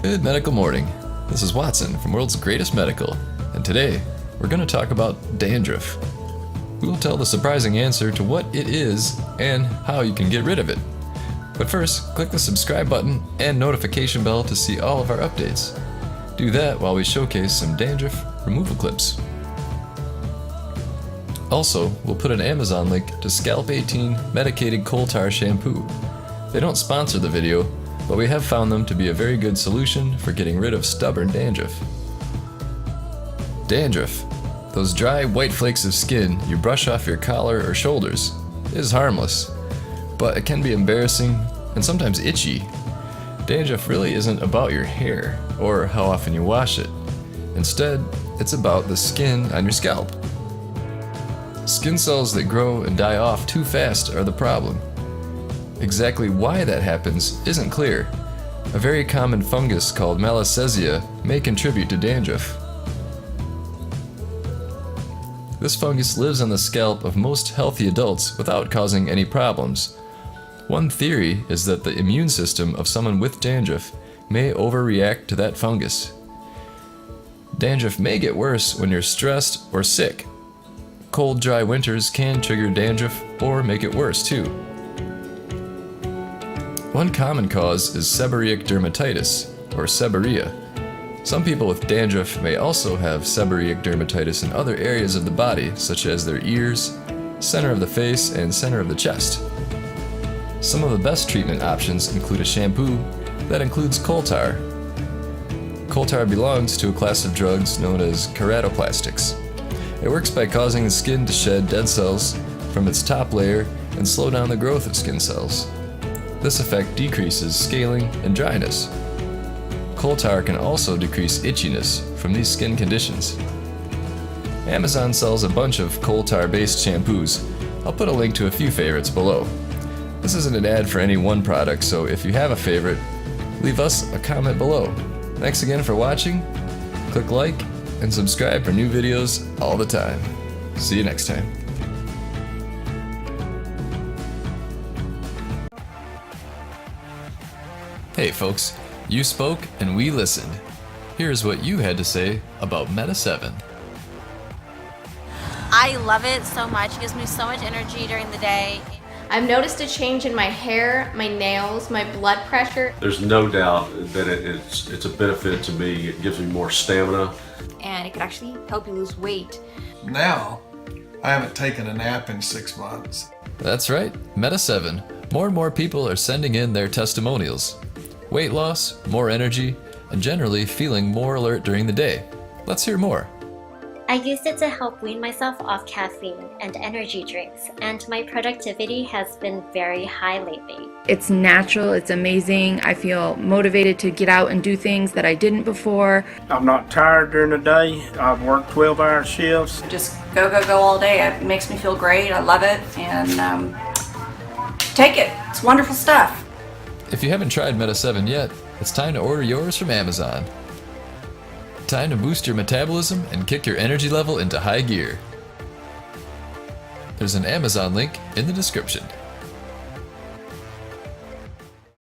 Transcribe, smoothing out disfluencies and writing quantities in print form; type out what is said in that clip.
Good medical morning. This is Watson from World's Greatest Medical, and today we're going to talk about dandruff. We will tell the surprising answer to what it is and how you can get rid of it. But first, click the subscribe button and notification bell to see all of our updates. Do that while we showcase some dandruff removal clips. Also, we'll put an Amazon link to Scalp 18 Medicated Coal Tar Shampoo. They don't sponsor the video, but we have found them to be a very good solution for getting rid of stubborn dandruff. Dandruff, those dry white flakes of skin you brush off your collar or shoulders, is harmless, but it can be embarrassing and sometimes itchy. Dandruff really isn't about your hair or how often you wash it. Instead, it's about the skin on your scalp. Skin cells that grow and die off too fast are the problem. Exactly why that happens isn't clear. A very common fungus called malassezia may contribute to dandruff. This fungus lives on the scalp of most healthy adults without causing any problems. One theory is that the immune system of someone with dandruff may overreact to that fungus. Dandruff may get worse when you're stressed or sick. Cold, dry winters can trigger dandruff or make it worse too. One common cause is seborrheic dermatitis, or seborrhea. Some people with dandruff may also have seborrheic dermatitis in other areas of the body, such as their ears, center of the face, and center of the chest. Some of the best treatment options include a shampoo that includes coal tar. Coal tar belongs to a class of drugs known as keratoplastics. It works by causing the skin to shed dead cells from its top layer and slow down the growth of skin cells. This effect decreases scaling and dryness. Coal tar can also decrease itchiness from these skin conditions. Amazon sells a bunch of coal tar based shampoos. I'll put a link to a few favorites below. This isn't an ad for any one product, so if you have a favorite, leave us a comment below. Thanks again for watching. Click like and subscribe for new videos all the time. See you next time. Hey folks, you spoke and we listened. Here's what you had to say about Meta 7. I love it so much. It gives me so much energy during the day. I've noticed a change in my hair, my nails, my blood pressure. There's no doubt that it's a benefit to me. It gives me more stamina. And it could actually help you lose weight. Now, I haven't taken a nap in 6 months. That's right, Meta 7. More and more people are sending in their testimonials. Weight loss, more energy, and generally feeling more alert during the day. Let's hear more. I used it to help wean myself off caffeine and energy drinks, and my productivity has been very high lately. It's natural, it's amazing. I feel motivated to get out and do things that I didn't before. I'm not tired during the day. I've worked 12-hour shifts. Just go all day. It makes me feel great. I love it, and take it. It's wonderful stuff. If you haven't tried Meta 7 yet, it's time to order yours from Amazon. Time to boost your metabolism and kick your energy level into high gear. There's an Amazon link in the description.